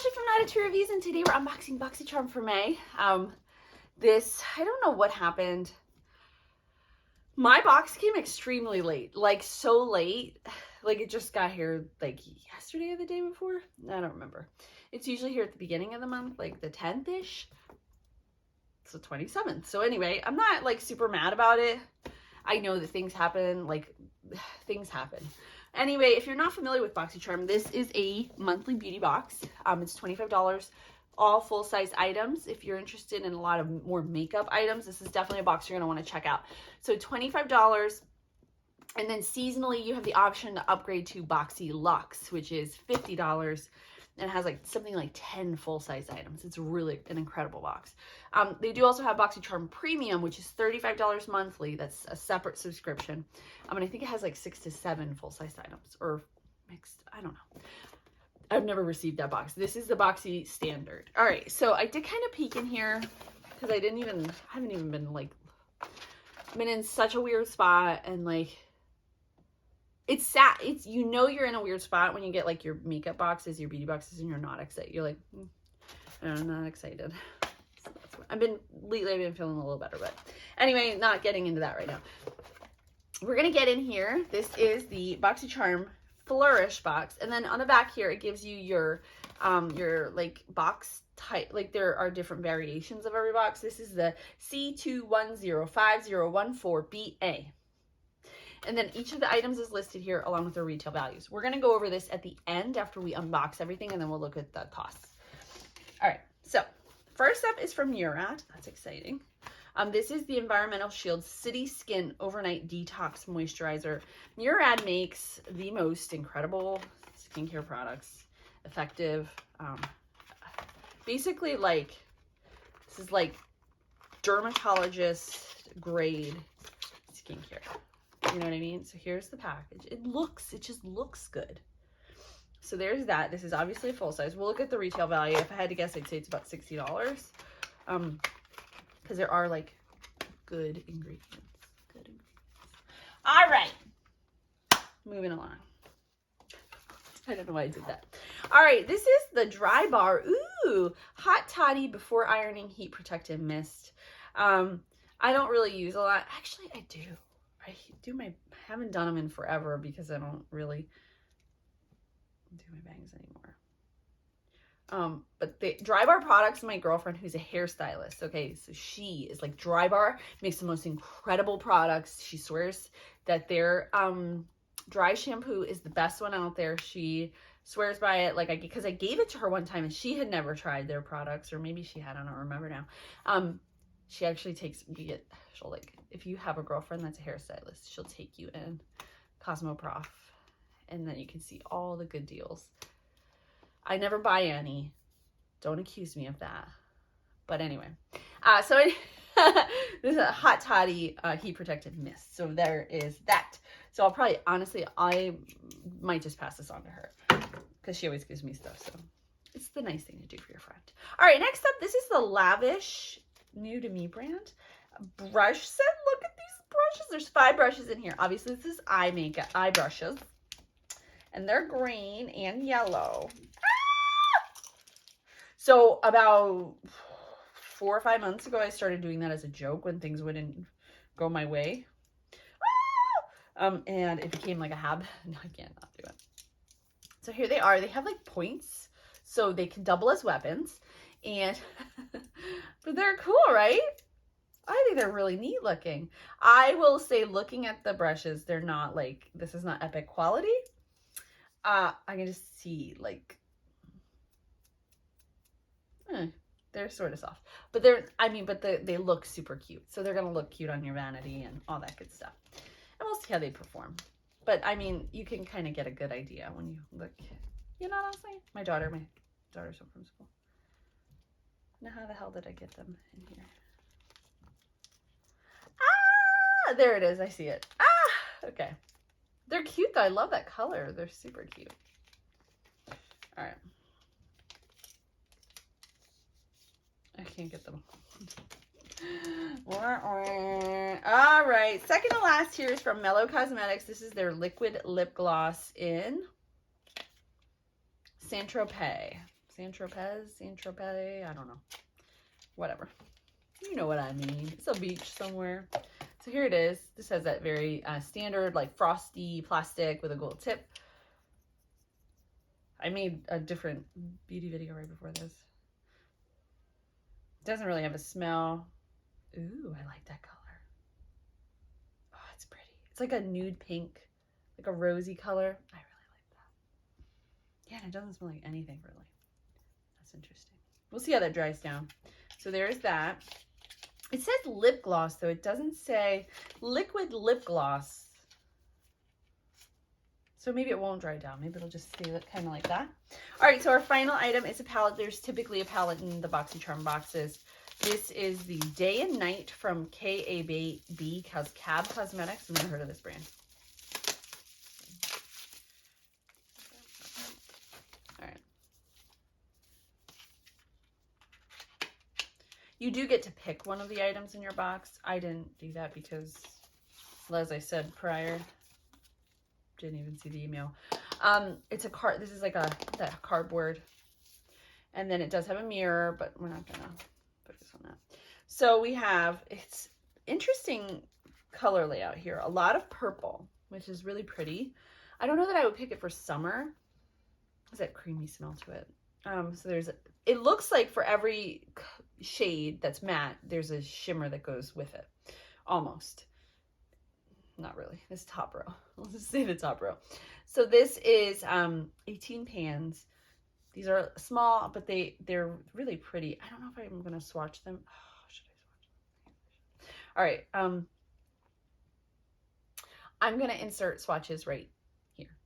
Ashley from Attitude Reviews, and today we're unboxing BoxyCharm for May. I don't know what happened. My box came extremely late, like so late. Like it just got here like yesterday or the day before. I don't remember. It's usually here at the beginning of the month, like the 10th-ish. It's the 27th. So anyway, I'm not like super mad about it. I know that things happen, like things happen. Anyway, if you're not familiar with BoxyCharm, this is a monthly beauty box. It's $25, all full-size items. If you're interested in a lot of more makeup items, this is definitely a box you're going to want to check out. So $25, and then seasonally, you have the option to upgrade to Boxy Luxe, which is $50, and it has like something like 10 full-size items. It's really an incredible box. They do also have BoxyCharm Premium, which is $35 monthly. That's a separate subscription. And I think it has like 6 to 7 full-size items, or mixed. I don't know. I've never received that box. This is the Boxy standard. All right, so I did kind of peek in here because I haven't even been in such a weird spot, and like, it's sad. You know you're in a weird spot when you get like your makeup boxes, your beauty boxes, and you're not excited. You're like, I'm not excited. So lately I've been feeling a little better, but anyway, not getting into that right now. We're gonna get in here. This is the BoxyCharm Flourish Box, and then on the back here it gives you your like box type. Like there are different variations of every box. This is the C210504BA. And then each of the items is listed here along with their retail values. We're going to go over this at the end after we unbox everything, and then we'll look at the costs. All right, so first up is from Murad. That's exciting. This is the Environmental Shield City Skin Overnight Detox Moisturizer. Murad makes the most incredible skincare products, effective. Basically, like, this is like dermatologist grade skincare. You know what I mean? So here's the package. It just looks good. So there's that. This is obviously a full size. We'll look at the retail value. If I had to guess, I'd say it's about $60. Because there are like good ingredients. All right. Moving along. I don't know why I did that. All right. This is the Dry Bar. Ooh, Hot Toddy Before Ironing Heat Protective Mist. I don't really use a lot. Actually, I do. I haven't done them in forever because I don't really do my bangs anymore. But the Dry Bar products, my girlfriend who's a hairstylist, okay, so she is like, Dry Bar makes the most incredible products. She swears that their dry shampoo is the best one out there. She swears by it, like, because I gave it to her one time and she had never tried their products, or maybe she had, I don't remember now. She actually she'll like, if you have a girlfriend that's a hairstylist, she'll take you in Cosmoprof, and then you can see all the good deals. I never buy any. Don't accuse me of that. But anyway, so this is a Hot Toddy Heat Protective Mist. So there is that. So I'll probably, honestly, I might just pass this on to her because she always gives me stuff. So it's the nice thing to do for your friend. All right, next up, this is the Lavish New to Me brand brush set. Look at these brushes. There's 5 brushes in here. Obviously, this is eye brushes, and they're green and yellow. So about 4 or 5 months ago, I started doing that as a joke when things wouldn't go my way. And it became like a habit. No, I can't not do it. So here they are. They have like points, so they can double as weapons. And but they're cool, right? I think they're really neat looking. I will say, looking at the brushes, they're not like, this is not epic quality. I can just see like, they're sort of soft, but they look super cute. So they're going to look cute on your vanity and all that good stuff. And we'll see how they perform. But I mean, you can kind of get a good idea when you look, you know what I'm saying? My daughter's home from school. Now, how the hell did I get them in here? Ah, there it is. I see it. Ah, okay. They're cute though. I love that color. They're super cute. All right. I can't get them. All right. Second to last here is from Mellow Cosmetics. This is their liquid lip gloss in Saint Tropez. Saint-Tropez, I don't know. Whatever. You know what I mean. It's a beach somewhere. So here it is. This has that very standard, like frosty plastic with a gold tip. I made a different beauty video right before this. Doesn't really have a smell. Ooh, I like that color. Oh, it's pretty. It's like a nude pink, like a rosy color. I really like that. Yeah, and it doesn't smell like anything really. That's interesting. We'll see how that dries down. So there's that. It says lip gloss, though. It doesn't say liquid lip gloss. So maybe it won't dry down. Maybe it'll just stay kind of like that. All right, so our final item is a palette. There's typically a palette in the BoxyCharm boxes. This is the Day and Night from KAB Cab Cosmetics. I've never heard of this brand. All right. You do get to pick one of the items in your box. I didn't do that because, as I said prior, didn't even see the email. It's a card. This is like that cardboard, and then it does have a mirror, but we're not gonna focus on that. So we have, it's interesting color layout here. A lot of purple, which is really pretty. I don't know that I would pick it for summer. There's that creamy smell to it. So it looks like for every shade that's matte, there's a shimmer that goes with it, almost. Not really. This top row. Let's just say the top row. So this is 18 pans. These are small, but they're really pretty. I don't know if I'm going to swatch them. Oh, should I swatch them? All right. I'm going to insert swatches right here.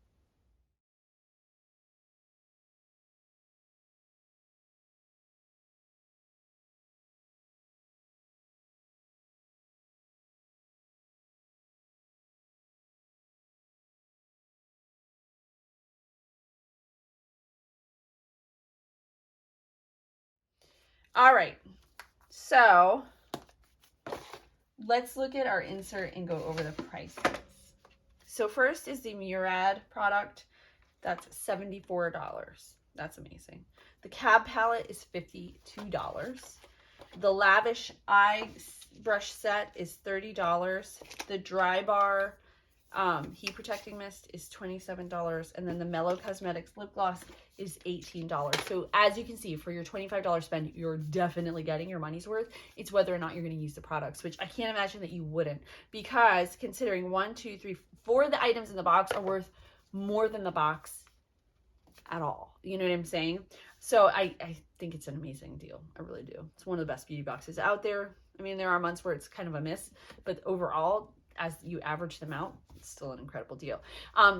All right, so let's look at our insert and go over the prices. So first is the Murad product. That's $74. That's amazing. The Cab palette is $52. The Lavish Eye Brush Set is $30. The Dry Bar Heat Protecting Mist is $27. And then the Mellow Cosmetics Lip Gloss is $18. So as you can see, for your $25 spend, you're definitely getting your money's worth. It's whether or not you're going to use the products, which I can't imagine that you wouldn't, because considering 1, 2, 3, 4 of the items in the box are worth more than the box at all. You know what I'm saying? So I think it's an amazing deal. I really do. It's one of the best beauty boxes out there. I mean, there are months where it's kind of a miss, but overall, as you average them out, it's still an incredible deal.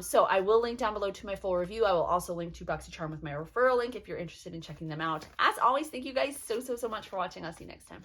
So I will link down below to my full review. I will also link to BoxyCharm with my referral link if you're interested in checking them out. As always, thank you guys so much for watching. I'll see you next time.